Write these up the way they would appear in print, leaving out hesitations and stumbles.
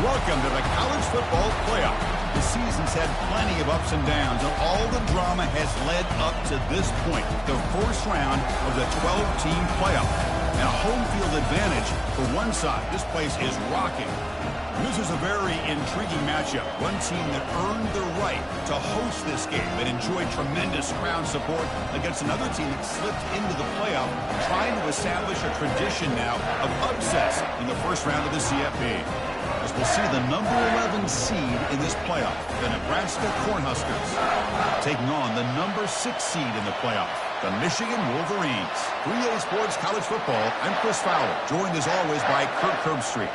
Welcome to the College Football Playoff. The season's had plenty of ups and downs, and all the drama has led up to this point, the first round of the 12-team playoff. And a home field advantage for one side. This place is rocking. This is a very intriguing matchup. One team that earned the right to host this game and enjoyed tremendous crowd support against another team that slipped into the playoff, trying to establish a tradition now of upsets in the first round of the CFP. As we'll see the number 11 seed in this playoff, the Nebraska Cornhuskers, taking on the number 6 seed in the playoff, the Michigan Wolverines. 3A Sports College Football, I'm Chris Fowler, joined as always by Kirk Herbstreit.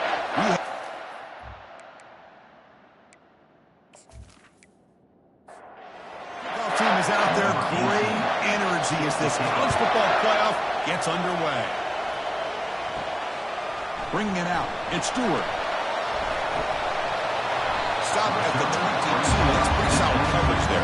The team is out there, great energy as this college football playoff gets underway. Bringing it out, it's Stewart. Stop at the 22. That's pretty solid coverage there.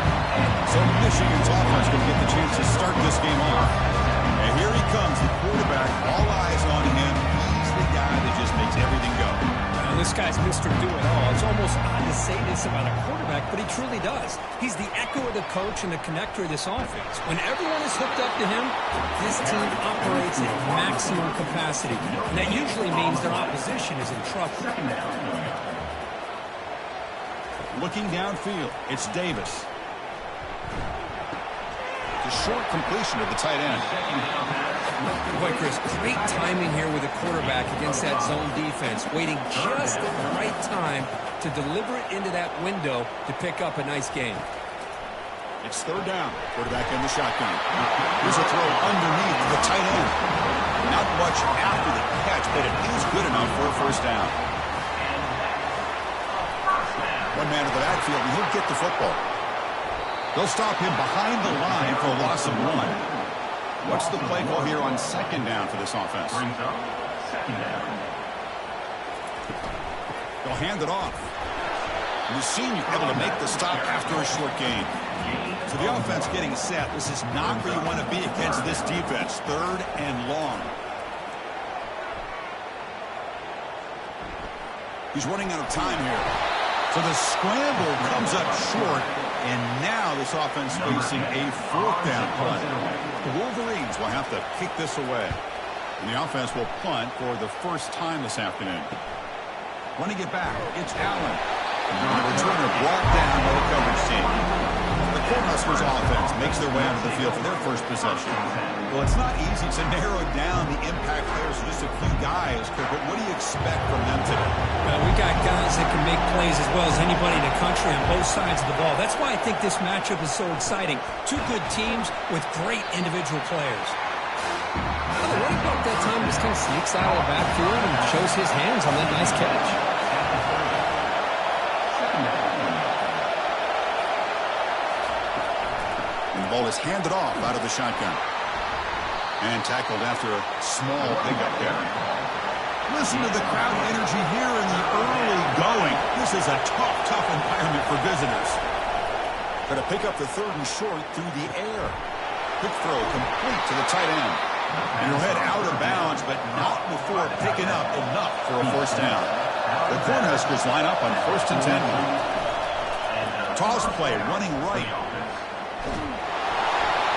So Michigan's offense going to get the chance to start this game off. And here he comes, the quarterback. All eyes on him. He's the guy that just makes everything go. Well, this guy's Mr. Do-It-All. It's almost odd to say this about a quarterback, but he truly does. He's the echo of the coach and the connector of this offense. When everyone is hooked up to him, this team operates at maximum capacity. And that usually means their opposition is in trouble. Looking downfield, it's Davis. The short completion of the tight end. Boy, Chris, great timing here with the quarterback against that zone defense, waiting just at the right time to deliver it into that window to pick up a nice gain. It's third down. Quarterback in the shotgun. Here's a throw underneath the tight end. Not much after the catch, but it is good enough for a first down. One man in the backfield, and he'll get the football. They'll stop him behind the line for a loss of 1. What's the play call here on second down for this offense? Second down. They'll hand it off. And the senior able to make the stop after a short gain. So the offense getting set. This is not where you want to be against this defense. Third and long. He's running out of time here. So the scramble comes up short, and now this offense facing a fourth down play. The Wolverines will have to kick this away. And the offense will punt for the first time this afternoon. Running it back, it's Allen. And the returner brought down by the coverage team. The Cornhuskers offense makes their way onto the field for their first possession. Well, it's not easy to narrow down the impact players to just a few guys, Kirk, but what do you expect from them today? Well, we got guys that can make plays as well as anybody in the country on both sides of the ball. That's why I think this matchup is so exciting. Two good teams with great individual players. By the way, about that time, this team sneaks out of the backfield and shows his hands on that nice catch. And the ball is handed off out of the shotgun. And tackled after a small pickup there. Listen to the crowd energy here in the early going. This is a tough environment for visitors. Going to pick up the third and short through the air. Quick throw complete to the tight end. And he'll head out of bounds, but not before picking up enough for a first down. The Cornhuskers line up on 1st and 10. Toss play running right.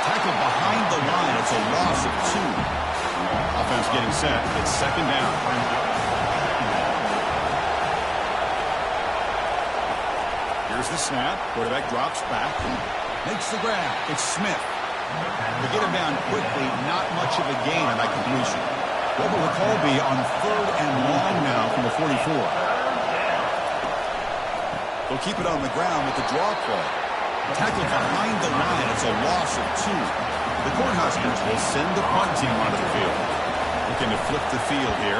Tackled behind the line. It's a loss of 2. Offense getting set. It's second down. Here's the snap. Quarterback drops back. Makes the grab. It's Smith. They get him down quickly. Not much of a gain on that completion. What will the call be on third and long now from the 44? They'll keep it on the ground with the draw play. Tackled behind the line. It's a loss of 2. The Cornhuskers will send the punt team onto the field. Looking to flip the field here.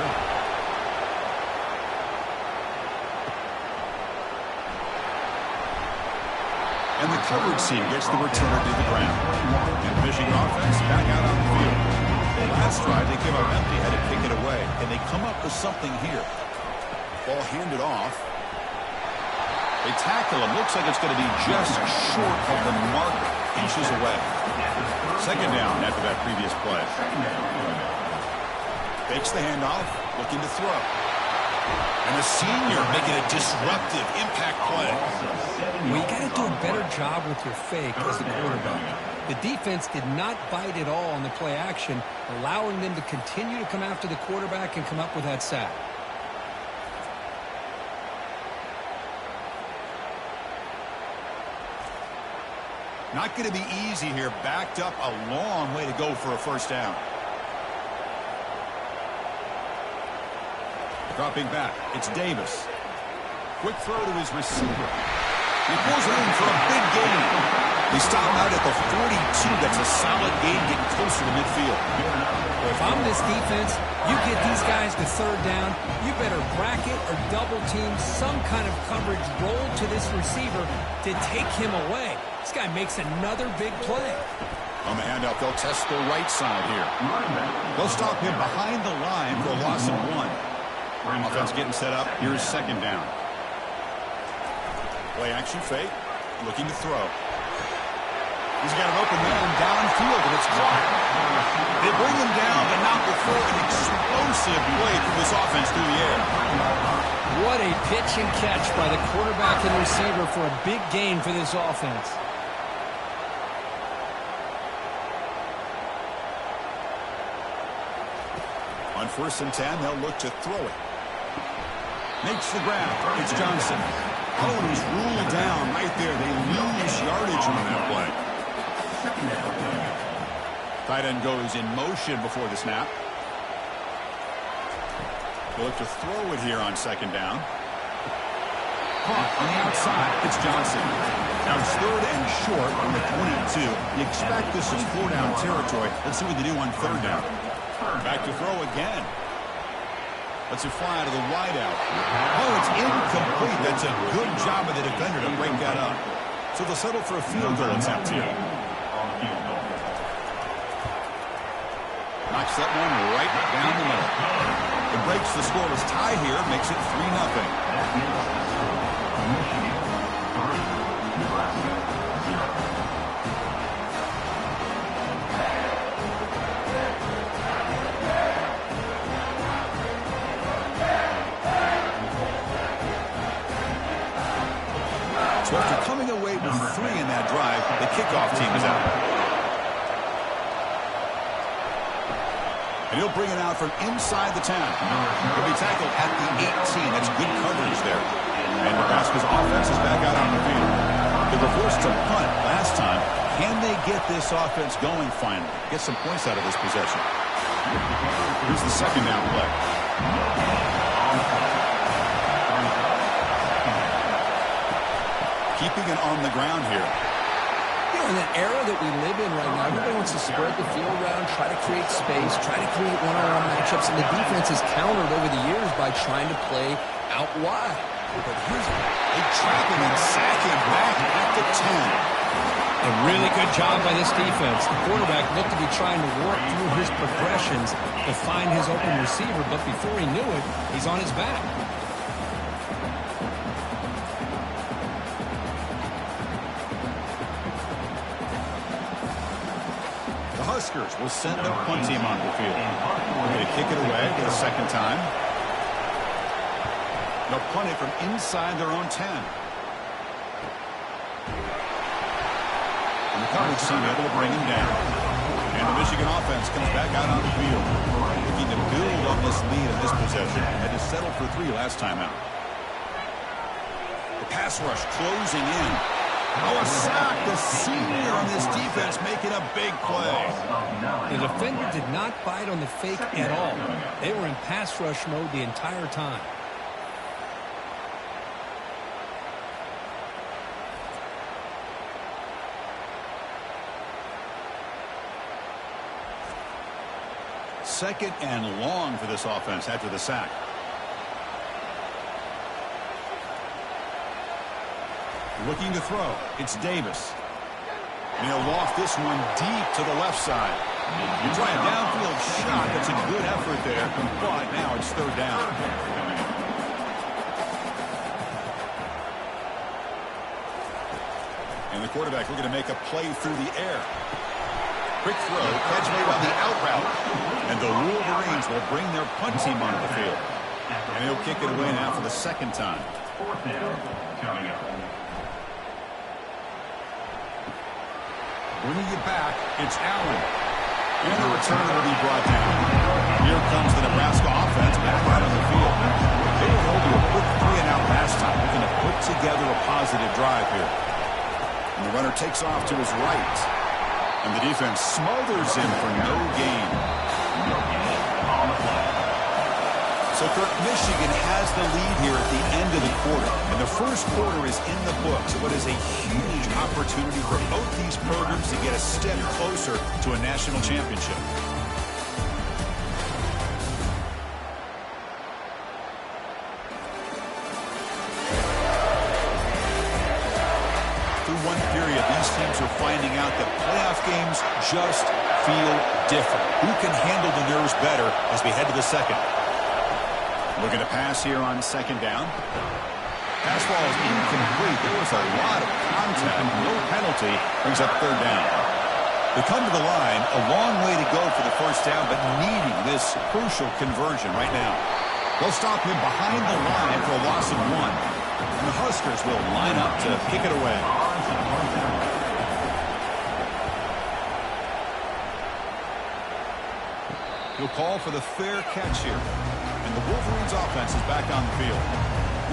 And the coverage team gets the returner to the ground. And the Michigan offense back out on the field. The last drive, they came up empty, had to kick it away. And they come up with something here. Ball handed off. They tackle him. Looks like it's going to be just short of the mark, inches away. Second down after that previous play. Fakes the handoff, looking to throw. And the senior making a disruptive impact play. Well, you got to do a better job with your fake as the quarterback. The defense did not bite at all on the play action, allowing them to continue to come after the quarterback and come up with that sack. Not going to be easy here. Backed up a long way to go for a first down. Dropping back, it's Davis. Quick throw to his receiver. He pulls it in for a big gain. They stop out at the 42. That's a solid gain, getting closer to midfield. Well, if I'm this defense, you get these guys to third down, you better bracket or double team some kind of coverage roll to this receiver to take him away. This guy makes another big play. On the handoff, they'll test the right side here. They'll stop him behind the line for a loss of 1. Offense getting set up. Here's second down. Play action fake. Looking to throw. He's got an open man downfield, and it's caught. They bring him down, but not before an explosive play for this offense through the air. What a pitch and catch by the quarterback and receiver for a big gain for this offense. On 1st and 10, they'll look to throw it. Makes the grab. It's Johnson. Oh, he's ruled down right there. They lose yardage on that play. Tight end goes in motion before the snap. They'll look to throw it here on second down. Caught on the outside. It's Johnson. Now it's 3rd and short on the 22. You expect this is 4-down territory. Let's see what they do on 3rd down. Back to throw again. Let's it fly to the wideout. Oh, it's incomplete. That's a good job of the defender to break that up. So they'll settle for a field goal attempt here. Knocks that one right down the middle. It breaks the scoreless tie here, makes it 3-0. So after coming away with 3 in that drive, the kickoff team is out. And he'll bring it out from inside the 10. He'll be tackled at the 18. That's good coverage there. And Nebraska's offense is back out on the field. They were forced to punt last time. Can they get this offense going finally? Get some points out of this possession. Here's the second down play. Keeping it on the ground here. You know, in that era that we live in right now, everybody wants to spread the field around, try to create space, try to create one-on-one matchups, and the defense has countered over the years by trying to play out wide. But here's they trap him and sack him back at the 10. A really good job by this defense. The quarterback looked to be trying to work through his progressions to find his open receiver, but before he knew it, he's on his back. The Huskers will send their punt team onto the field. They're going to kick it away for the second time. They'll punt it from inside their own 10. And the coverage team able to bring him down. And the Michigan offense comes back out on the field. Looking to build on this lead in this possession. Had to settle for 3 last time out. The pass rush closing in. Oh, a sack. The senior on this defense making a big play. The defender did not bite on the fake at all. They were in pass rush mode the entire time. Second and long for this offense after the sack. Looking to throw. It's Davis. And he'll loft this one deep to the left side. You try a downfield shot. That's a good effort there. But now it's 3rd down. And the quarterback looking to make a play through the air. Quick throw, catch made on the out route. And the Wolverines will bring their punt team onto the field. And he'll kick it away now for the second time. Fourth down coming up. Bringing it back, it's Allen. And the return will be brought down. Here comes the Nebraska offense back out on the field. They were held to a quick 3-and-out last time. Looking to put together a positive drive here. And the runner takes off to his right. And the defense smothers him for no gain. No gain on the play. So, Kirk, Michigan has the lead here at the end of the quarter. And the first quarter is in the books. What is a huge opportunity for both these programs to get a step closer to a national championship. Through one period, these teams are finding out that playoff games just feel different. Who can handle the nerves better as we head to the second? Looking to pass here on second down. Pass ball is incomplete. There was a lot of contact. No penalty. Brings up third down. They come to the line. A long way to go for the first down, but needing this crucial conversion right now. They'll stop him behind the line for a loss of 1. And the Huskers will line up to kick it away. He'll call for the fair catch here. And the Wolverines offense is back on the field.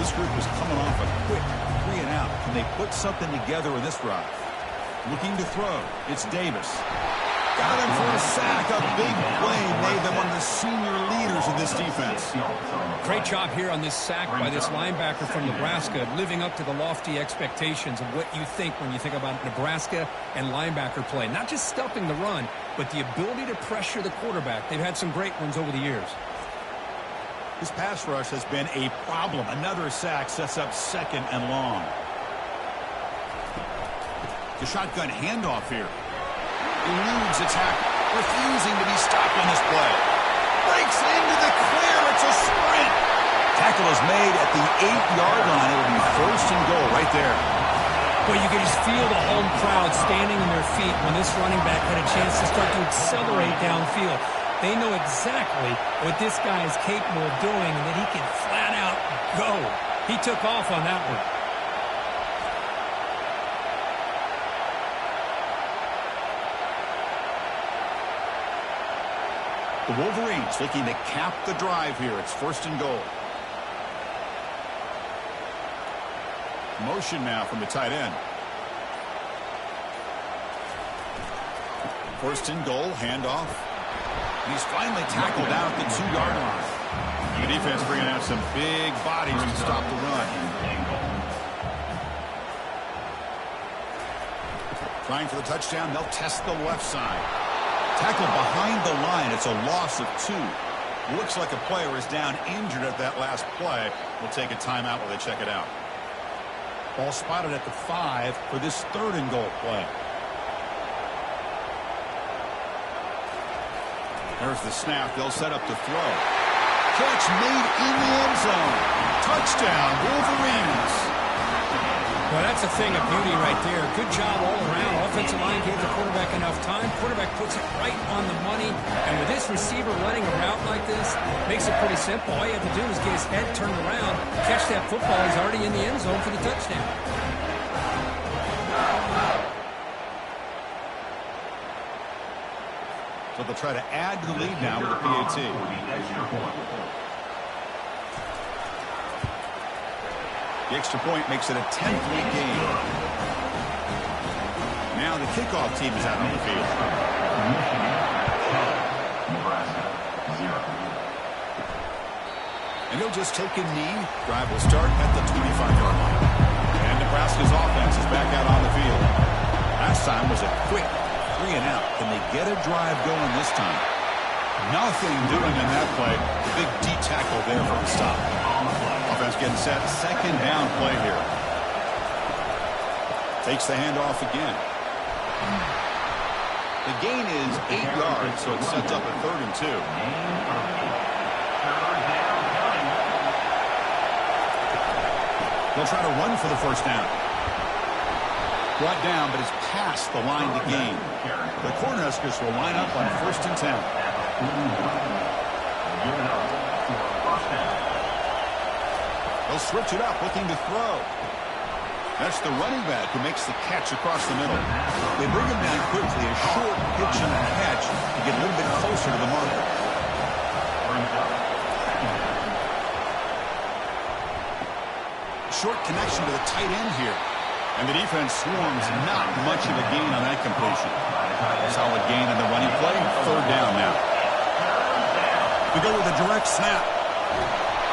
This group is coming off a quick 3-and-out. Can they put something together in this drive? Looking to throw. It's Davis. Got him for a sack. A big play made them one of the senior leaders in this defense. Great job here on this sack by this linebacker from Nebraska, living up to the lofty expectations of what you think when you think about Nebraska and linebacker play. Not just stuffing the run, but the ability to pressure the quarterback. They've had some great ones over the years. This pass rush has been a problem. Another sack sets up second and long. The shotgun handoff here. Eludes a tackle. Refusing to be stopped on this play. Breaks into the clear. It's a sprint. Tackle is made at the 8-yard line. It will be first and goal right there. Well, you can just feel the home crowd standing on their feet when this running back had a chance to start to accelerate downfield. They know exactly what this guy is capable of doing and that he can flat out go. He took off on that one. The Wolverines looking to cap the drive here. It's first and goal. Motion now from the tight end. First and goal, handoff. He's finally tackled down at the 2-yard line. The defense bringing out some big bodies to stop the run. Trying for the touchdown. They'll test the left side. Tackled behind the line. It's a loss of 2. Looks like a player is down injured at that last play. We'll take a timeout while they check it out. Ball spotted at the 5 for this third and goal play. There's the snap. They'll set up the throw. Catch made in the end zone. Touchdown, Wolverines. Well, that's a thing of beauty right there. Good job all around. Offensive line gave the quarterback enough time. Quarterback puts it right on the money. And with this receiver running a route like this, makes it pretty simple. All you have to do is get his head turned around, catch that football. He's already in the end zone for the touchdown. So they'll try to add to the lead now with the PAT. The extra point makes it a 10th-lead game. Now the kickoff team is out on the field. Nebraska 0. And he'll just take a knee. Drive will start at the 25-yard line. And Nebraska's offense is back out on the field. Last time was a quick 3-and-out. Can they get a drive going this time? Nothing doing in that play. The big D tackle there for the stop. Offense getting set. Second down play here. Takes the handoff again. The gain is 8 yards, so it sets up a 3rd and 2. They'll try to run for the first down. Brought down, but it's past the line to gain. The Cornhuskers will line up on 1st and 10. They'll switch it up, looking to throw. That's the running back who makes the catch across the middle. They bring him down quickly, a short pitch and catch to get a little bit closer to the marker. Short connection to the tight end here. And the defense swarms, not much of a gain on that completion. Solid gain on the running play. Third down now. We go with a direct snap.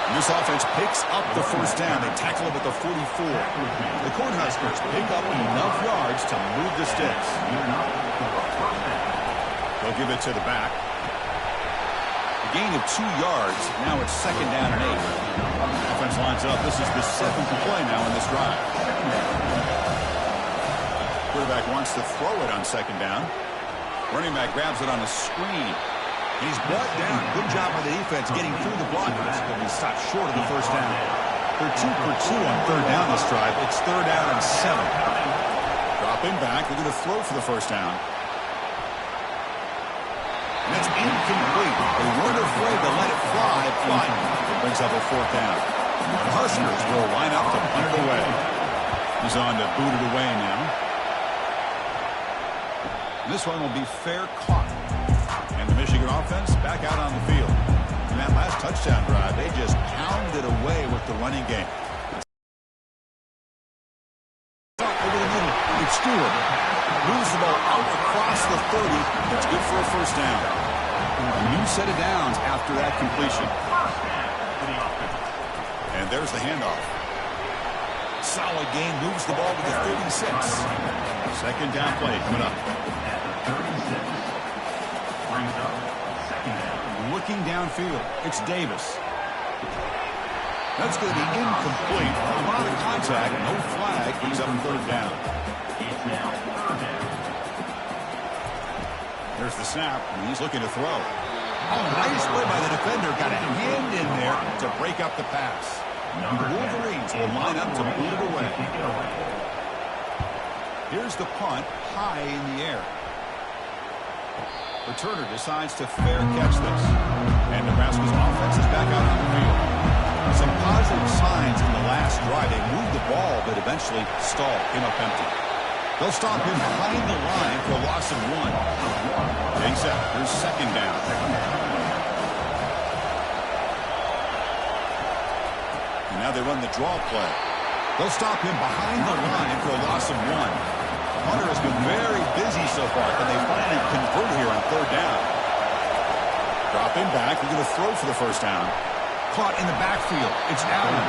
And this offense picks up the first down. They tackle him at the 44. The Cornhuskers pick up enough yards to move the sticks. They'll give it to the back. A gain of 2 yards. Now it's second down and 8. Offense lines up. This is the 7th play now in this drive. Quarterback wants to throw it on second down. Running back grabs it on a screen. He's brought down. Good job by the defense getting through the blockers. But he stopped short of the first down. They're 2 for 2 on third down this drive. It's third down and 7. Dropping back. They're going to throw for the first down. And that's incomplete. They weren't afraid to let it fly, but it brings up a fourth down. The Huskers will line up to punt it away. He's on to boot it away now. And this one will be fair caught. And the Michigan offense back out on the field. In that last touchdown drive, they just pounded away with the running game. Over the middle, it's Stewart. Moves the ball out across the 30. It's good for a first down. A new set of downs after that completion. And there's the handoff. Solid gain, moves the ball to the 36. Second down play coming up. Looking downfield, it's Davis. That's going to be incomplete. A lot of contact, no flag. Brings up third down. There's the snap, and he's looking to throw. Oh, nice play by the defender. Got a hand in there to break up the pass. The Wolverines will line up to boot it away. Here's the punt, high in the air. Returner decides to fair catch this. And Nebraska's offense is back out on the field. Some positive signs in the last drive. They moved the ball, but eventually stalled, came up empty. They'll stop him behind the line for a loss of 1. Being set, here's second down. And now they run the draw play. They'll stop him behind the line for a loss of 1. Hunter has been very busy so far. Can they finally convert here on third down? Dropping back. We're going to throw for the first down. Caught in the backfield. It's Allen.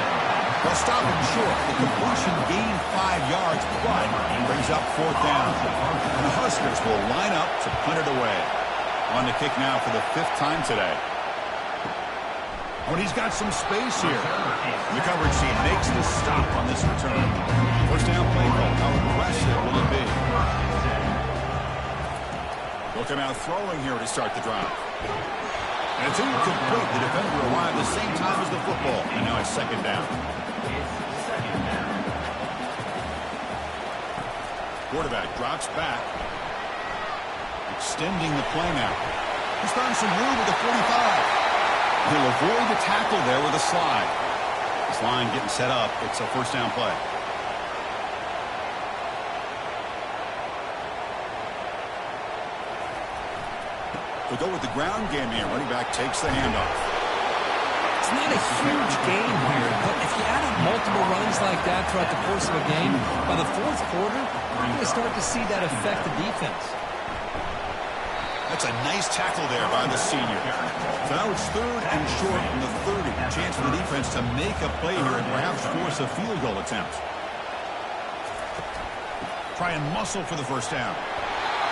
They'll stop him short. The completion gained 5 yards, but brings up fourth down. And the Huskers will line up to punt it away. On the kick now for the 5th time today. Oh, and he's got some space here. The coverage team makes the stop on this return. First down play call. How aggressive will it be? They'll come out throwing here to start the drive. And it's incomplete. The defender arrived the same time as the football. And now it's second down. Quarterback drops back. Extending the play now. He's found some room with the 45. He'll avoid the tackle there with a slide. This line getting set up. It's a first down play. We'll go with the ground game here. Running back takes the handoff. It's not a huge gain here, but if you add up multiple runs like that throughout the course of a game, by the fourth quarter, you're going to start to see that affect the defense. That's a nice tackle there by the senior. So now it's third and short from the 30. Chance for the defense to make a play here and perhaps force a field goal attempt. Try and muscle for the first down.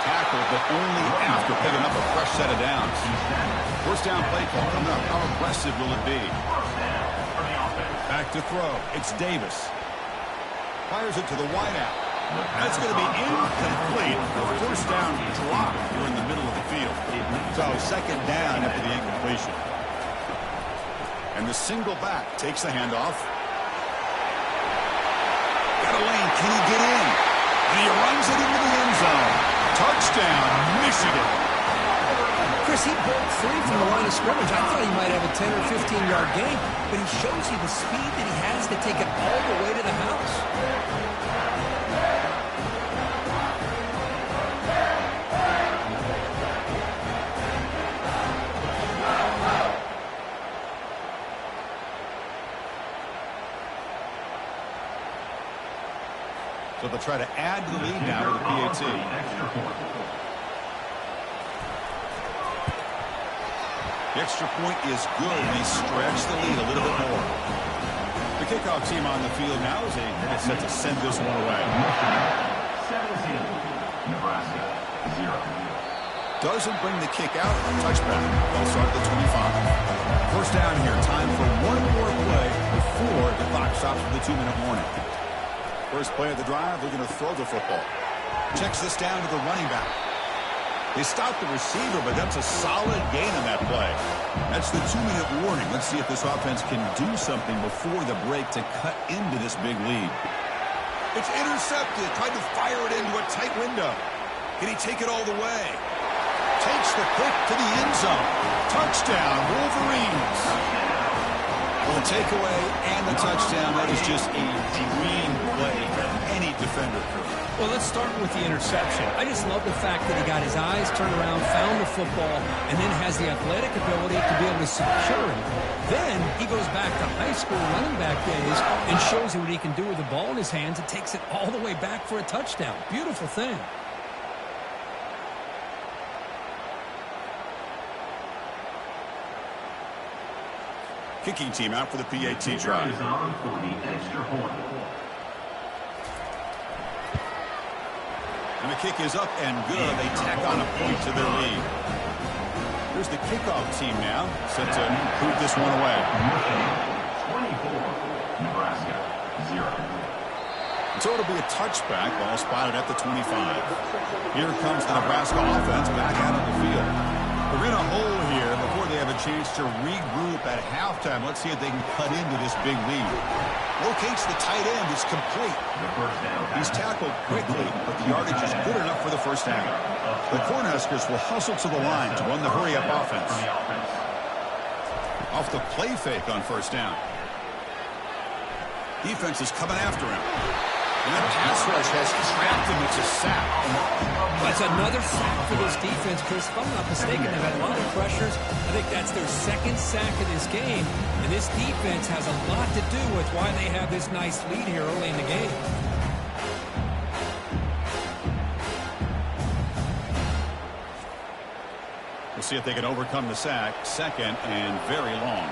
Tackle, but only after picking up a fresh set of downs. First down play call coming up. How aggressive will it be? Back to throw. It's Davis. Fires it to the wideout. That's going to be incomplete. The first down drop here in the middle of the field. So second down after the incompletion. And the single back takes the handoff. Got a lane. Can he get in? And he runs it into the end zone. Touchdown, Michigan. Chris, he broke free from the line of scrimmage. I thought he might have a 10 or 15-yard gain, but he shows you the speed that he has to take it all the way to the house. So they'll try to add to the lead now with the PAT. The extra point is good, and they stretch the lead a little bit more. The kickoff team on the field now is set to send this one away. 17, Nebraska, 0. Doesn't bring the kick out. Touchback. They'll start at the 25. First down here. Time for one more play before the clock stops for the 2-minute warning. First play of the drive, they're going to throw the football. Checks this down to the running back. They stopped the receiver, but that's a solid gain on that play. That's the 2-minute warning. Let's see if this offense can do something before the break to cut into this big lead. It's intercepted. Tried to fire it into a tight window. Can he take it all the way? Takes the pick to the end zone. Touchdown, Wolverines. Well, the takeaway and the touchdown, that is just a dream play for any defender could. Well, let's start with the interception. I just love the fact that he got his eyes turned around, found the football, and then has the athletic ability to be able to secure it. Then he goes back to high school running back days and shows you what he can do with the ball in his hands and takes it all the way back for a touchdown. Beautiful thing. Kicking team out for the PAT drive. For the extra point. And the kick is up and good. They tack on a point to their lead. Here's the kickoff team now, set to move this one away. 24, Nebraska, 0. So it'll be a touchback, ball spotted at the 25. Here comes the Nebraska offense back out on the field. They're in a hole here before they have a chance to regroup at halftime. Let's see if they can cut into this big lead. Locates the tight end. It's complete. He's tackled quickly, but the yardage is good enough for the first down. The Cornhuskers will hustle to the line to run the hurry-up offense. Off the play fake on first down. Defense is coming after him. And that pass rush has trapped him. It's a sack. That's another sack for this defense, Chris. If I'm not mistaken, they've had a lot of pressures. I think that's their second sack of this game. And this defense has a lot to do with why they have this nice lead here early in the game. We'll see if they can overcome the sack. Second and very long.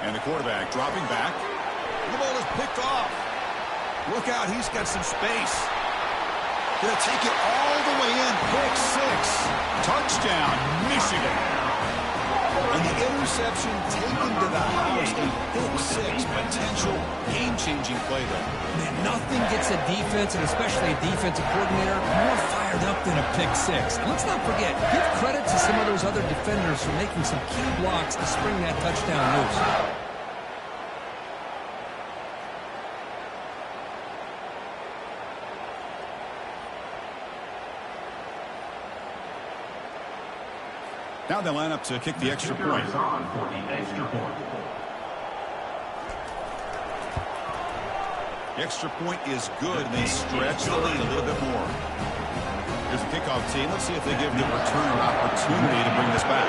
And the quarterback dropping back. The ball is picked off. Look out, he's got some space. Gonna take it all the way in. Pick six. Touchdown, Michigan. And the interception taken to the house. A pick six. Potential game-changing play there. Man, nothing gets a defense, and especially a defensive coordinator, more fired up than a pick six. And let's not forget, give credit to some of those other defenders for making some key blocks to spring that touchdown loose. Now they line up to kick the extra point. For the extra point. The extra point is good, and they stretch the lead a little bit more. Here's the kickoff team. Let's see if they give the returner opportunity to bring this back.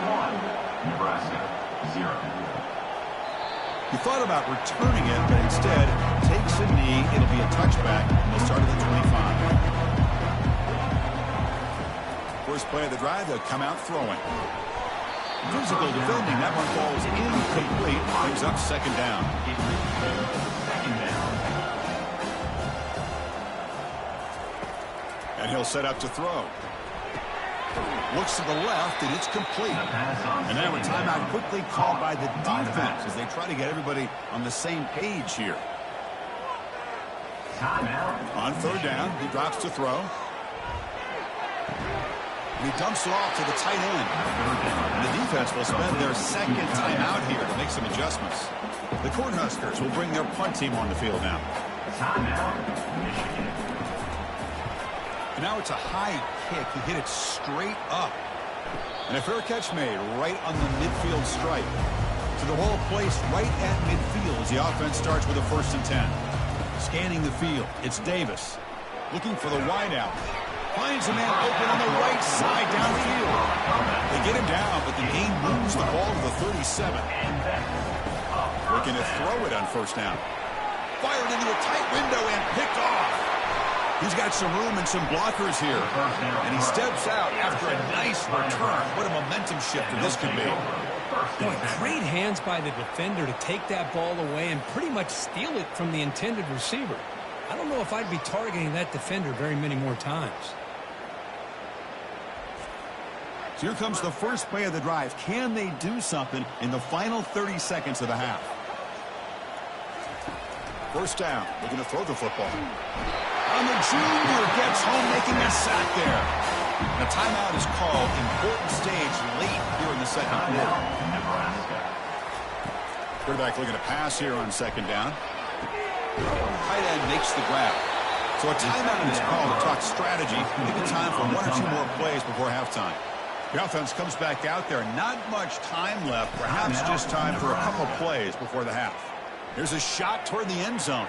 31, Nebraska, 0. He thought about returning it, but instead takes a knee. It'll be a touchback, and they'll start at the 25. First play of the drive, they'll come out throwing. Physical defending. That one falls incomplete. Brings up second down. And he'll set up to throw. Looks to the left, and it's complete. And now a timeout quickly called by the defense as they try to get everybody on the same page here. On third down, he drops to throw. And he dumps it off to the tight end. And the defense will spend their second timeout here to make some adjustments. The Cornhuskers will bring their punt team on the field now. And now it's a high kick. He hit it straight up. And a fair catch made right on the midfield stripe. So the ball placed right at midfield as the offense starts with a 1st and 10. Scanning the field, it's Davis. Looking for the wideout. Finds a man open on the right side downfield. They get him down, but the game moves the ball to the 37. Looking to throw it on 1st down. Fired into a tight window and picked off. He's got some room and some blockers here. And he steps out after a nice return. What a momentum shifter this could be. Boy, great hands by the defender to take that ball away and pretty much steal it from the intended receiver. I don't know if I'd be targeting that defender very many more times. So here comes the first play of the drive. Can they do something in the final 30 seconds of the half? 1st down, looking to throw the football. And the junior gets home, making a sack there. The timeout is called. Important stage late here in the 2nd quarter. Quarterback looking to pass here on 2nd down. Tight end makes the grab. So a timeout is called to talk strategy. Maybe time for 1 or 2 more plays before halftime. The offense comes back out there. Not much time left. Perhaps just time for a couple plays before the half. Here's a shot toward the end zone.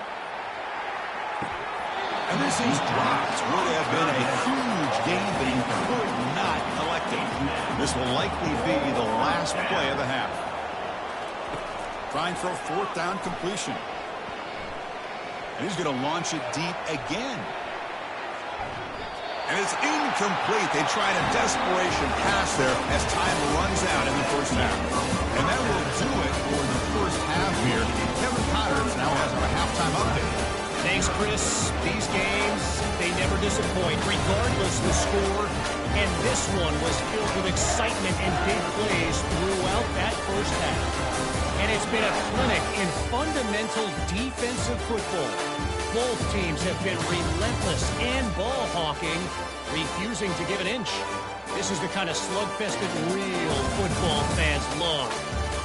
And this is dropped. Would have been a huge gain, but he could not collect it. This will likely be the last play of the half. Trying for a 4th down completion. And he's going to launch it deep again. And it's incomplete. They tried a desperation pass there as time runs out in the 1st half. And that will do it for the 1st half here. Kevin Connors now has our halftime update. Thanks, Chris. These games, they never disappoint, regardless the score. And this one was filled with excitement and big plays throughout that 1st half. And it's been a clinic in fundamental defensive football. Both teams have been relentless and ball hawking, refusing to give an inch. This is the kind of slugfest that real football fans love.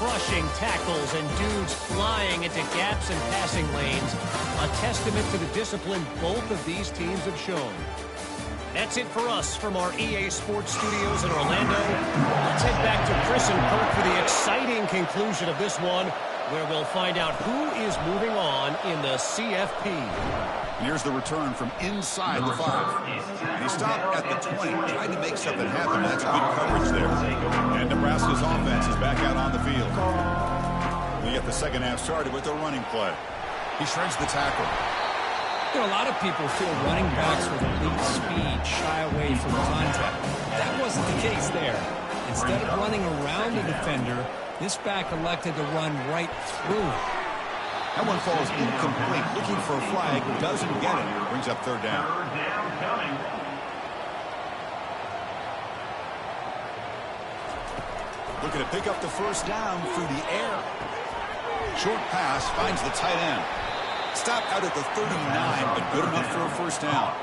Crushing tackles and dudes flying into gaps and passing lanes. A testament to the discipline both of these teams have shown. That's it for us from our EA Sports Studios in Orlando. Let's head back to Chris and Kirk for the exciting conclusion of this one, where we'll find out who is moving on in the CFP. And here's the return from inside the 5. And he stopped at the 20, tried to make something happen. That's good coverage there. And Nebraska's offense is back out on the field. We get the 2nd half started with a running play. He shreds the tackle. You know, a lot of people feel running backs with elite speed shy away from contact. That wasn't the case there. Instead of running around the defender, this back elected to run right through him. That one falls incomplete. Looking for a flag, doesn't get it. Brings up 3rd down. Looking to pick up the 1st down through the air. Short pass finds the tight end. Stopped out at the 39, but good enough for a 1st down.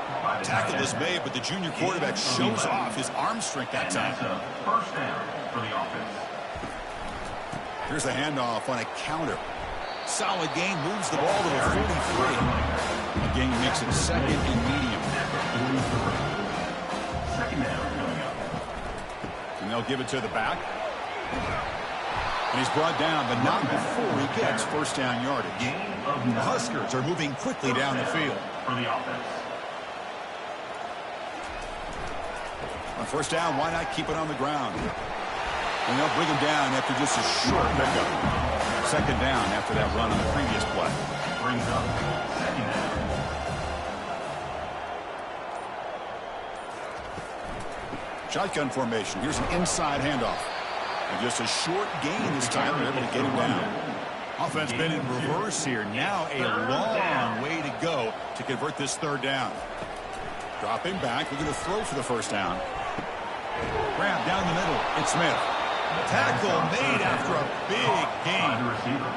Tackle is made, but the junior quarterback shows off his arm strength that time. 1st down for the offense. Here's the handoff on a counter. Solid gain, moves the ball to a 43. The gain makes it 2nd and medium. 2nd down coming up. And they'll give it to the back. And he's brought down, but not before he gets 1st down yardage. The Huskers are moving quickly down the field. For the offense. On 1st down, why not keep it on the ground? And they'll bring him down after just a short pickup. 2nd down after that run on the previous play. Brings up 2nd down. Shotgun formation. Here's an inside handoff. And just a short gain this time. They're able to get him down. Offense been in reverse here. Now a long way to go to convert this 3rd down. Dropping back. We're going to throw for the 1st down. Grab down the middle. It's Smith. Tackle made after a big gain.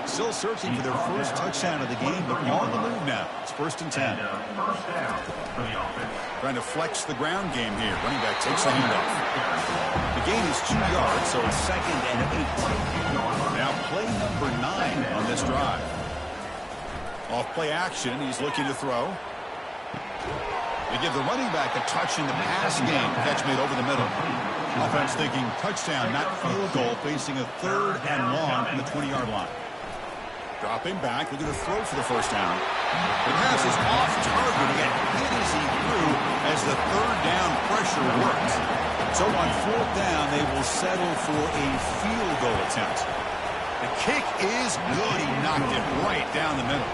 Still searching for their 1st touchdown of the game, but on the move now. It's 1st and 10. 1st down for the offense. Trying to flex the ground game here. Running back takes the handoff. The gain is 2 yards, so it's 2nd and 8. Now play number 9 on this drive. Off play action, he's looking to throw. They give the running back a touch in the pass game. Catch made over the middle. Offense thinking touchdown, not field goal, facing a 3rd and long from the 20-yard line. Dropping back, looking to throw for the first down. The pass is off target. He got hit as he threw as the 3rd down pressure worked. So on 4th down, they will settle for a field goal attempt. The kick is good. He knocked it right down the middle.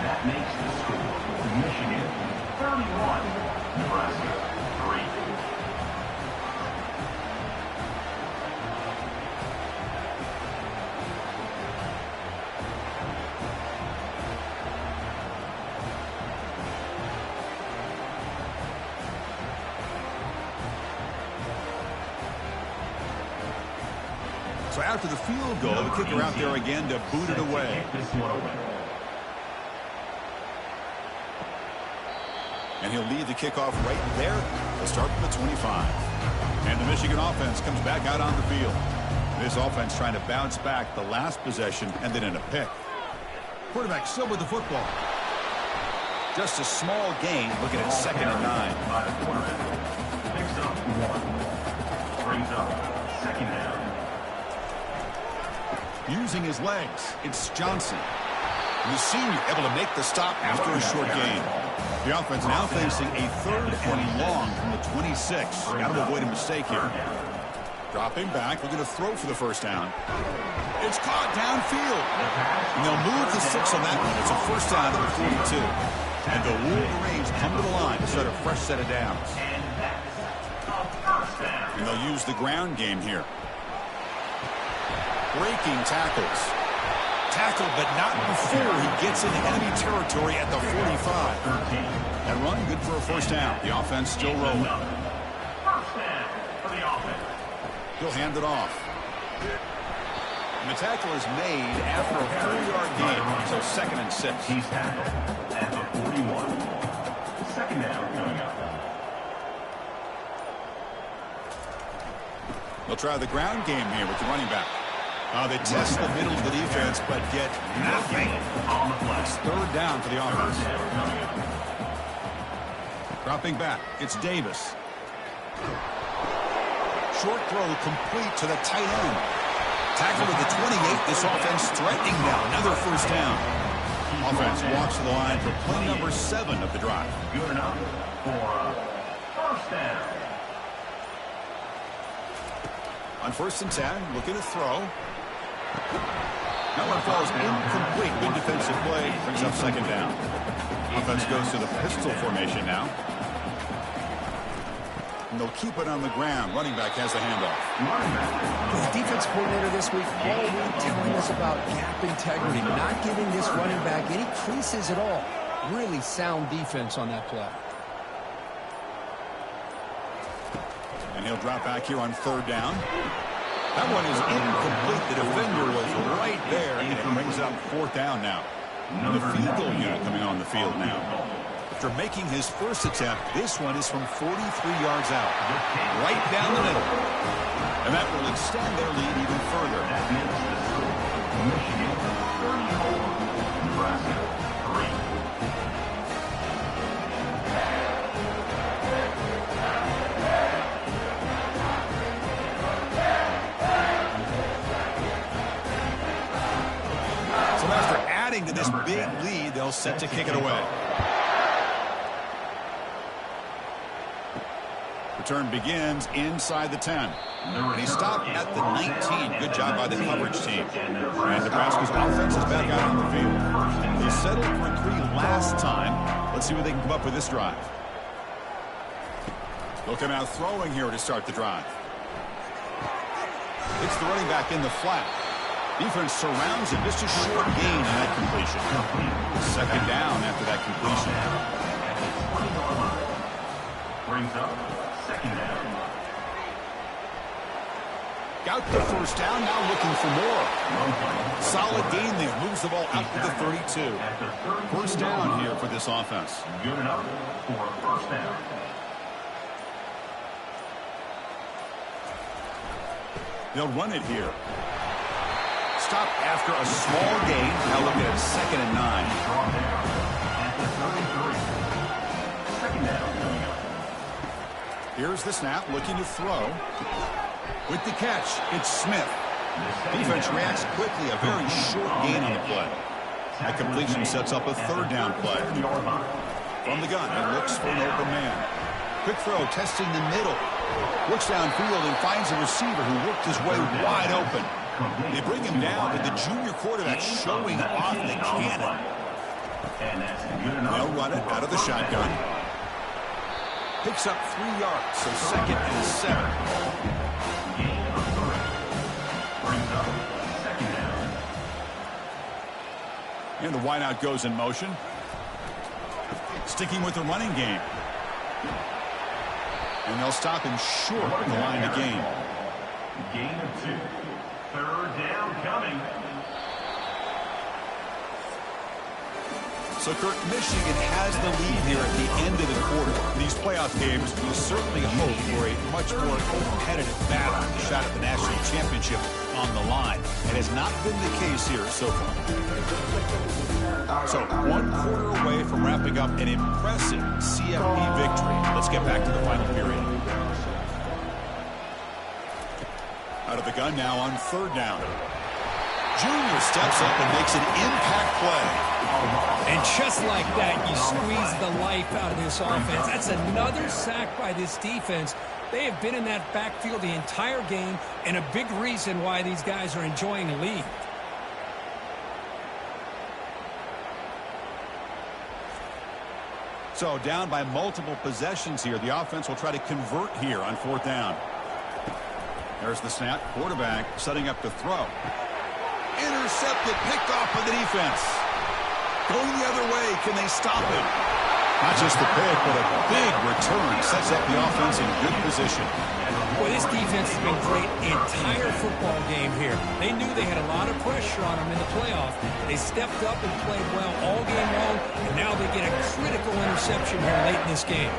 That makes the score Michigan 31, Nebraska 3. So after the field goal, the kicker out there again to boot it away. And he'll lead the kickoff right there. They'll start from the 25. And the Michigan offense comes back out on the field. This offense trying to bounce back the last possession and then in a pick. Quarterback still with the football. Just a small gain, looking at 2nd and 9. By the quarterback. Picks up 1. Brings up 2nd down. Using his legs, it's Johnson. The senior able to make the stop after a short gain. The offense now facing a 3rd and long from the 26. Got to avoid a mistake here. Dropping back, looking to throw for the first down. It's caught downfield. And they'll move the 6 on that one. It's a first down to the 42. And the Wolverines come to the line to start a fresh set of downs. And they'll use the ground game here. Breaking tackles. Tackled, but not before he gets into enemy territory at the 45. That run, good for a first down. The offense still rolling. First down for the offense. He'll hand it off. And the tackle is made after a 4-yard gain, so 2nd and 6. He's tackled at the 41. 2nd down coming up. They'll try the ground game here with the running back. They test the middle of the defense, but get nothing. On the play. It's 3rd down for the offense. Dropping back, it's Davis. Short throw complete to the tight end. Tackled at the 28. This offense threatening now. Another first down. Offense walks to the line for play number 7 of the drive. Good enough for a first down. On 1st and 10, looking to throw. That one falls incomplete. Good defensive play. Brings up 2nd down. Offense goes to the pistol formation now. And they'll keep it on the ground. Running back has the handoff. The defense coordinator this week all week telling us about gap integrity, not giving this running back any creases at all. Really sound defense on that play. And he'll drop back here on 3rd down. That one is incomplete. The defender was right there, and it brings up 4th down now. And the field goal unit coming on the field now. After making his first attempt, this one is from 43 yards out. Right down the middle. And that will extend their lead even further. That makes the score Michigan 34, Nebraska 3. So after adding to this big lead, they'll set to kick it away. Return begins inside the 10. And he stopped at the 19. Good job by the coverage team. And Nebraska's offense is back out on the field. They settled for 3 last time. Let's see what they can come up with this drive. They'll come out throwing here to start the drive. It's the running back in the flat. Defense surrounds him. Just a short gain on that completion. 2nd down after that completion. Brings up 2nd down. Got the first down, now looking for more. Solid gain there. Moves the ball out to the 32. First down here for this offense. Good enough for a first down. They'll run it here. Stop after a small gain. Now looking at 2nd and 9. Drawn down at the 33. 2nd down coming up. Here's the snap, looking to throw. With the catch, it's Smith. Defense reacts quickly, a very short gain on the play. A completion sets up a third down play. From the gun, he looks for an open man. Quick throw, testing the middle. Looks downfield and finds a receiver who worked his way wide open. They bring him down, but the junior quarterback showing off the cannon. They'll run it out of the shotgun. Picks up 3 yards, so 2nd and 7. And the wideout goes in motion. Sticking with the running game. And they'll stop him short of the line to gain. Gain of 2. Third down coming. So, Kirk, Michigan has the lead here at the end of the quarter. In these playoff games, we certainly hope for a much more competitive battle, a shot at the national championship on the line. It has not been the case here so far. So, 1 quarter away from wrapping up an impressive CFP victory. Let's get back to the final period. Out of the gun now on 3rd down. Junior steps up and makes an impact play. And just like that, you squeeze the life out of this offense. That's another sack by this defense. They have been in that backfield the entire game, and a big reason why these guys are enjoying the lead. So down by multiple possessions here. The offense will try to convert here on 4th down. There's the snap. Quarterback setting up to throw. Intercepted, picked off by the defense. Going the other way, can they stop him? Not just the pick, but a big return sets up the offense in good position. Boy, this defense has been great the entire football game here. They knew they had a lot of pressure on them in the playoff. They stepped up and played well all game long, and now they get a critical interception here late in this game.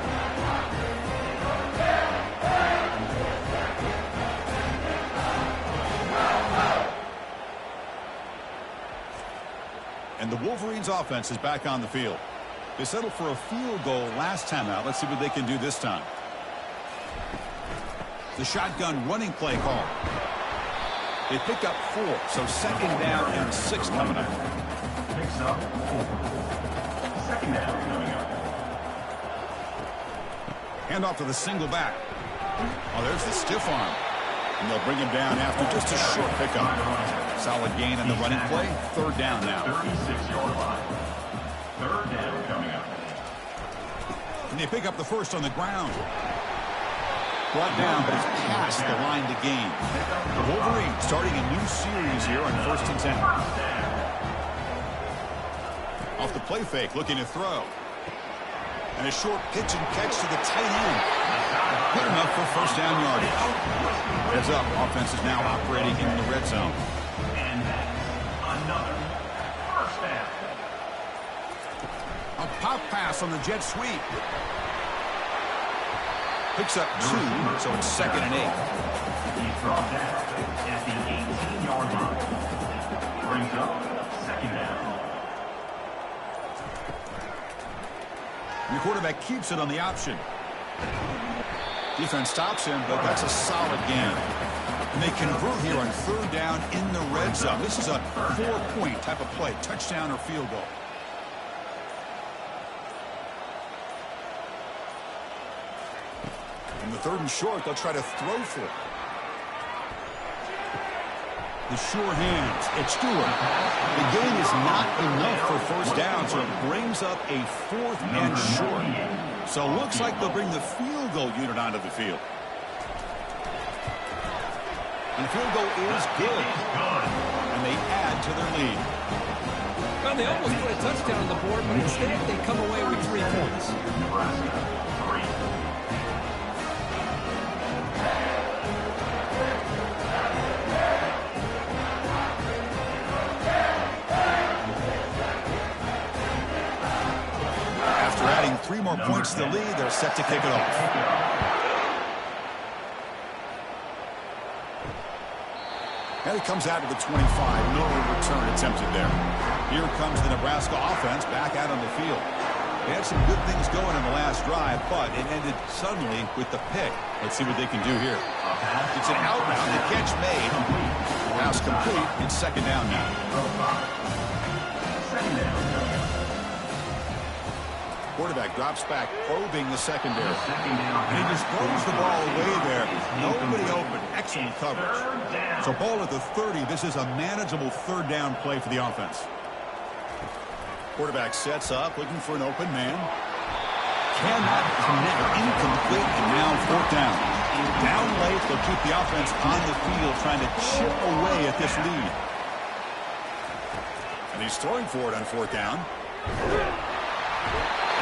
And the Wolverines offense is back on the field. They settled for a field goal last time out. Let's see what they can do this time. The shotgun running play call. They pick up 4, so 2nd down and 6 coming up. Picks up 4. 2nd down coming up. Hand off to the single back. Oh, there's the stiff arm. And they'll bring him down after just a short pickup. Solid gain in the running play. 3rd down now. 36-yard line. 3rd down coming up. And they pick up the first on the ground. Brought down, but it's past the line to gain. The Wolverines starting a new series here on 1st and 10. Off the play fake, looking to throw. And a short pitch and catch to the tight end. Good enough for 1st down yardage. Heads up, offense is now operating in the red zone. And another 1st down. A pop pass on the jet sweep. Picks up 2, so it's 2nd and 8. He's brought down at the 18-yard line. Brings up 2nd down. And the quarterback keeps it on the option. Defense stops him, but that's a solid gain. And they convert here on 3rd down in the red zone. This is a 4-point type of play, touchdown or field goal. In the 3rd and short, they'll try to throw for it. The sure hands. It's Stewart. The gain is not enough for 1st down, so it brings up a 4th and short. So it looks like they'll bring the field goal unit onto the field. And the field goal is good. And they add to their lead. Well, they almost put a touchdown on the board, but instead they come away with 3 points. Nebraska, 3. After adding 3 more points to the lead, they're set to kick it off. And it comes out to the 25. No return attempted there. Here comes the Nebraska offense back out on the field. They had some good things going in the last drive, but it ended suddenly with the pick. Let's see what they can do here. It's an out route. The catch made. Pass complete. It's second down now. Quarterback drops back, probing the secondary. And he just throws the ball away there. Nobody open. Excellent coverage. So ball at the 30. This is a manageable third down play for the offense. Quarterback sets up, looking for an open man. Cannot connect. Incomplete, and now fourth down. Down late, they'll keep the offense on the field, trying to chip away at this lead. And he's throwing for it on fourth down.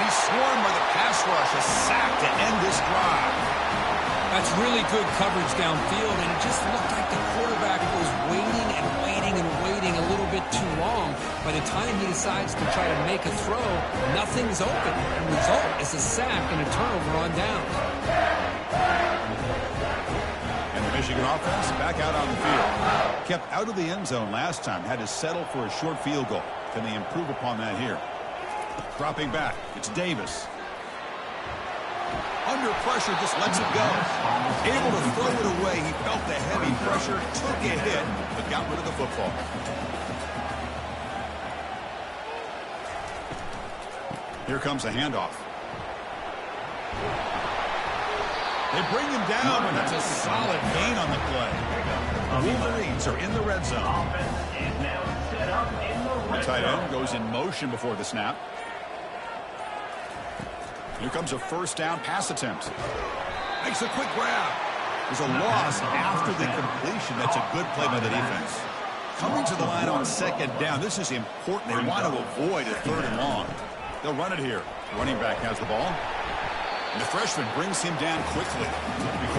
He's swarmed by the pass rush, a sack to end this drive. That's really good coverage downfield, and it just looked like the quarterback was waiting and waiting and waiting a little bit too long. By the time he decides to try to make a throw, nothing's open. The result is a sack and a turnover on downs. And the Michigan offense back out on the field. Kept out of the end zone last time, had to settle for a short field goal. Can they improve upon that here? Dropping back, it's Davis. Under pressure, just lets it go. Able to throw it away. He felt the heavy pressure, took a hit, but got rid of the football. Here comes a handoff. They bring him down, and that's a solid gain on the play. Wolverines are in the red zone. The tight end goes in motion before the snap. Here comes a first down pass attempt. Makes a quick grab. There's a loss after the completion. That's a good play by the defense. Coming to the line on second down. This is important. They want to avoid a third and long. They'll run it here. Running back has the ball. And the freshman brings him down quickly.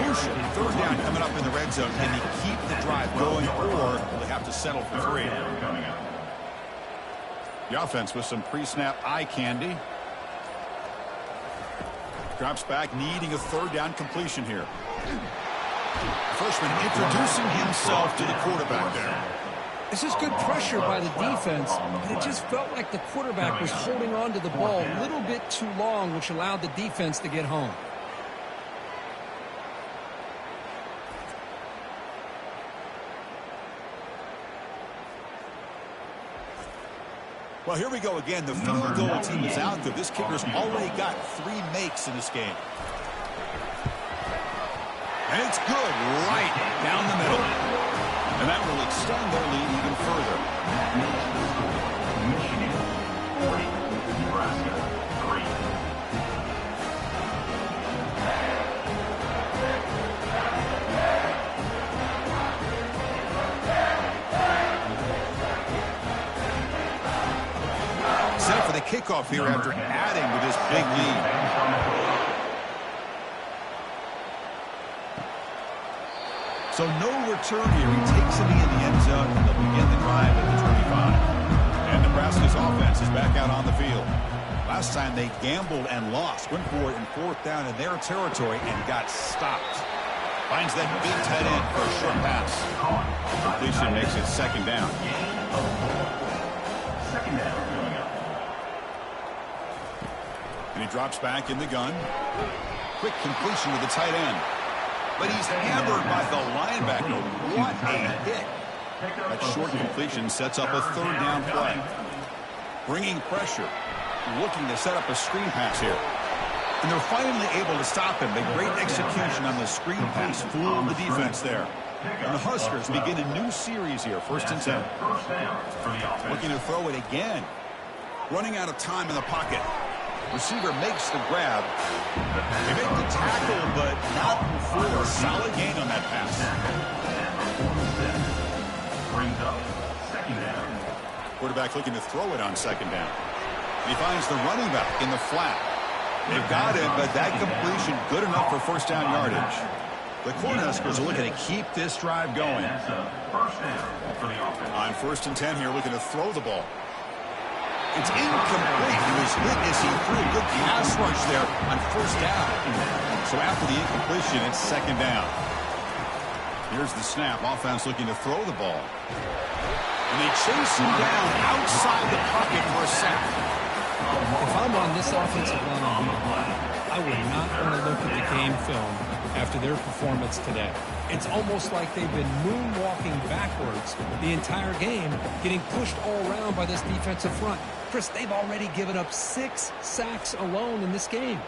Crucial. Third down coming up in the red zone. Can they keep the drive going, or will they have to settle for three? The offense with some pre-snap eye candy. Drops back, needing a third down completion here. The freshman introducing himself to the quarterback there. This is good pressure by the defense, but it just felt like the quarterback was holding on to the ball a little bit too long, which allowed the defense to get home. Well, here we go again. The field goal team is out there. This kicker's already got 3 makes in this game. And it's good right down the middle. And that will extend their lead even further. Michigan 40, Nebraska 3. Set for the kickoff here after adding to this big lead. So no return here. He takes it in the end zone, and they'll begin the drive at the 25. And Nebraska's offense is back out on the field. Last time they gambled and lost. Went for it in fourth down in their territory and got stopped. Finds that big tight end for a short pass. Completion makes it second down. Second down coming up. And he drops back in the gun. Quick completion to the tight end. But he's hammered by the linebacker. What a hit. That short completion sets up a third down play. Bringing pressure. Looking to set up a screen pass here. And they're finally able to stop him. The great execution on the screen pass fooled the defense there. And the Huskers begin a new series here. First and 10. Looking to throw it again. Running out of time in the pocket. Receiver makes the grab. They make the tackle, but not before. Solid gain on that pass. Brings up second down. Quarterback looking to throw it on second down. He finds the running back in the flat. They've got him, but that completion good enough for first down yardage. The Cornhuskers are looking to keep this drive going. First down for the offense. On first and 10 here, looking to throw the ball. It's incomplete. He was hit as he threw a good pass rush there on first down. So after the incompletion, it's second down. Here's the snap. Offense looking to throw the ball. And they chase him down outside the pocket for a sack. If I'm on this offensive line, I would not want to look at the game film after their performance today. It's almost like they've been moonwalking backwards the entire game, getting pushed all around by this defensive front. Chris, they've already given up 6 sacks alone in this game.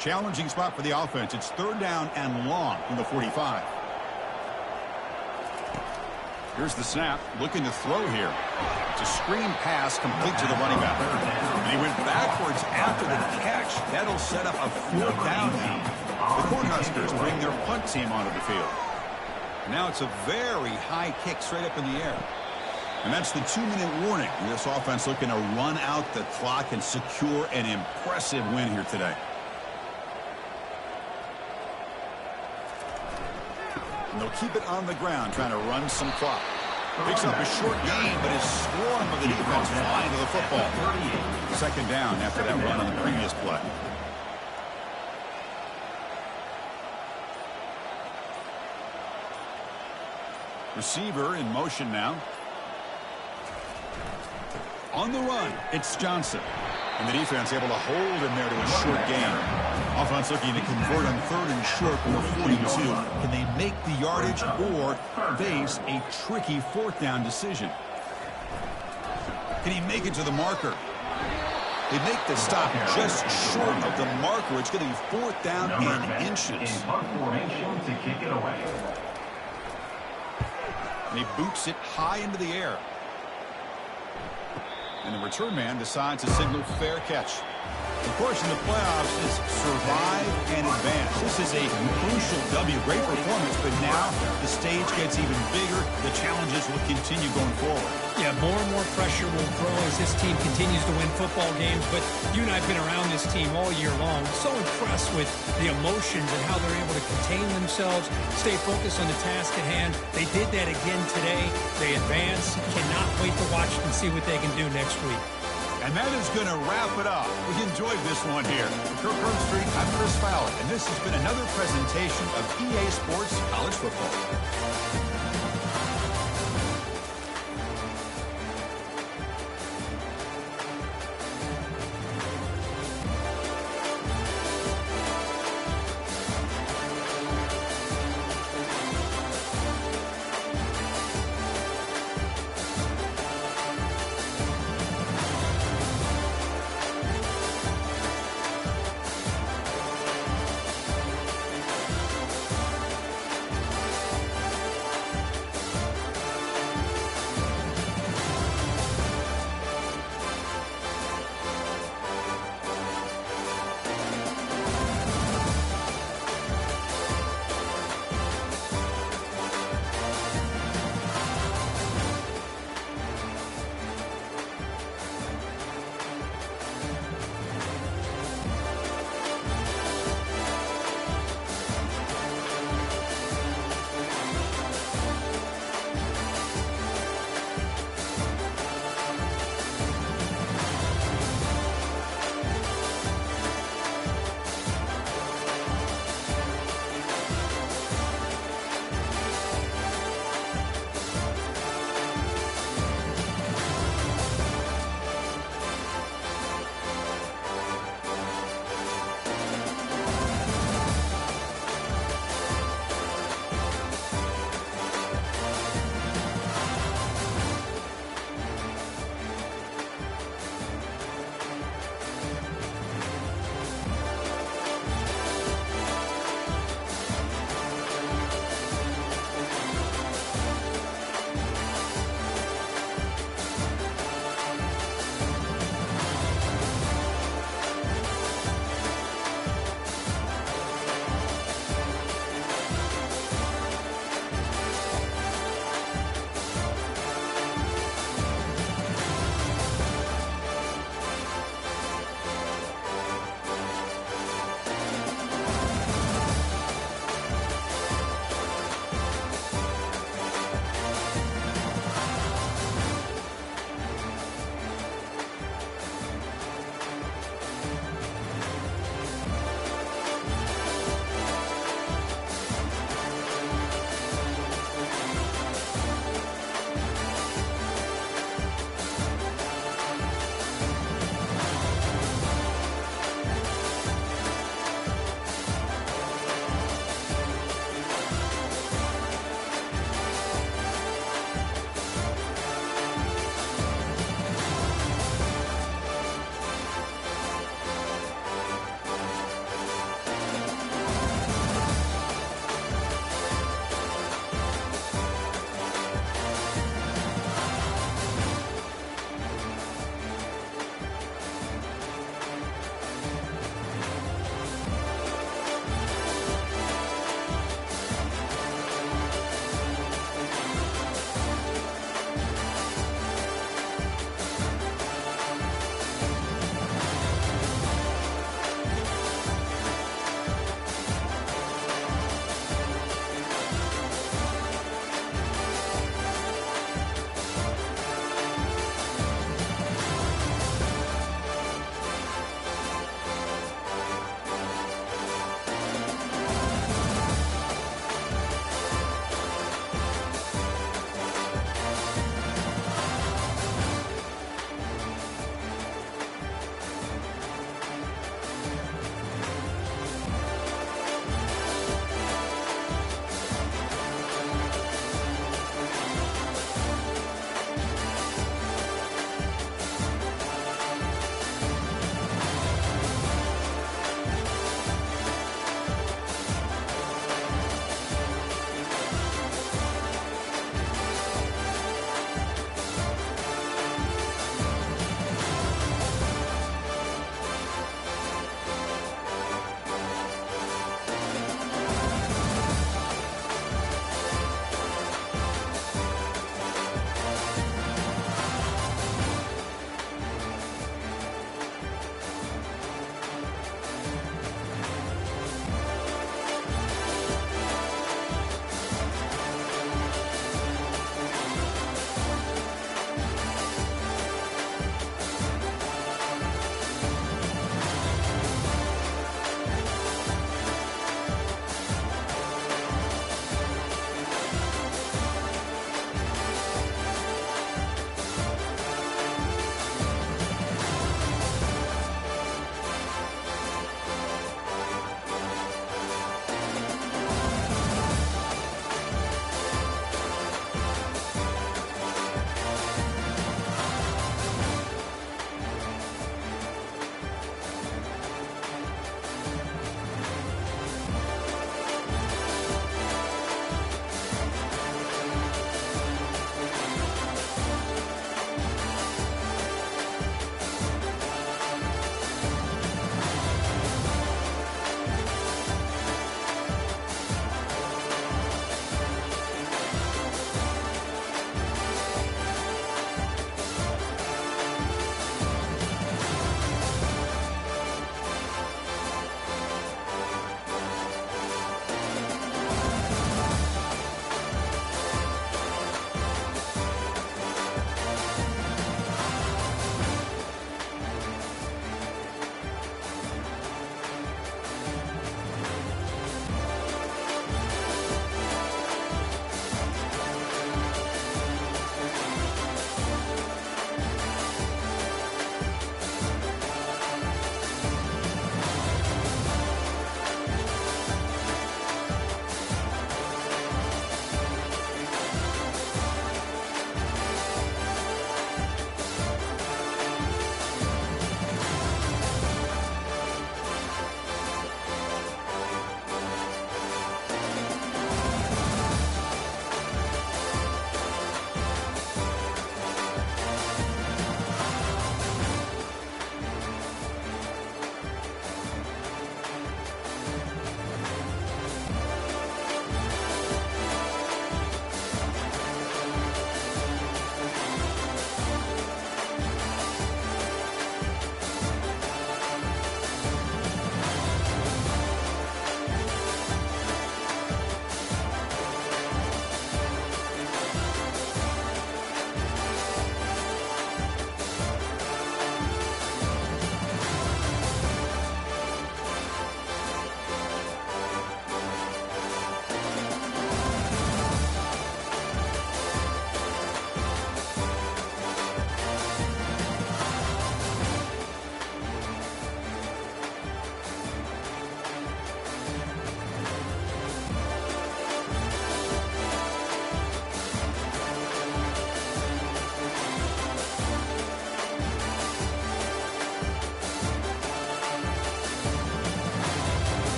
Challenging spot for the offense. It's 3rd down and long from the 45. Here's the snap. Looking to throw here. It's a screen pass complete to the running back. And he went backwards after the catch. That'll set up a 4th down now. The Cornhuskers bring their punt team onto the field. Now it's a very high kick straight up in the air. And that's the 2-minute warning. This offense looking to run out the clock and secure an impressive win here today. And they'll keep it on the ground, trying to run some clock. Picks up a short gain, but is swarmed with the defense flying to the football. 2nd down after that run on the previous play. Receiver in motion now. On the run, it's Johnson. And the defense able to hold him there to a short gain. Offense looking to convert on 3rd and short from the 42. Can they make the yardage or face a tricky 4th down decision? Can he make it to the marker? They make the stop just short of the marker. It's going to be 4th down in inches. And he boots it high into the air. And the return man decides to signal fair catch. Of course, in the playoffs, is survive and advance. This is a crucial W. Great performance, but now the stage gets even bigger. The challenges will continue going forward. Yeah, more and more pressure will grow as this team continues to win football games. But you and I have been around this team all year long. So impressed with the emotions and how they're able to contain themselves, stay focused on the task at hand. They did that again today. They advance. Cannot wait to watch and see what they can do next week. And that is going to wrap it up. We enjoyed this one here. Kirk Herbstreit, I'm Chris Fowler, and this has been another presentation of EA Sports College Football.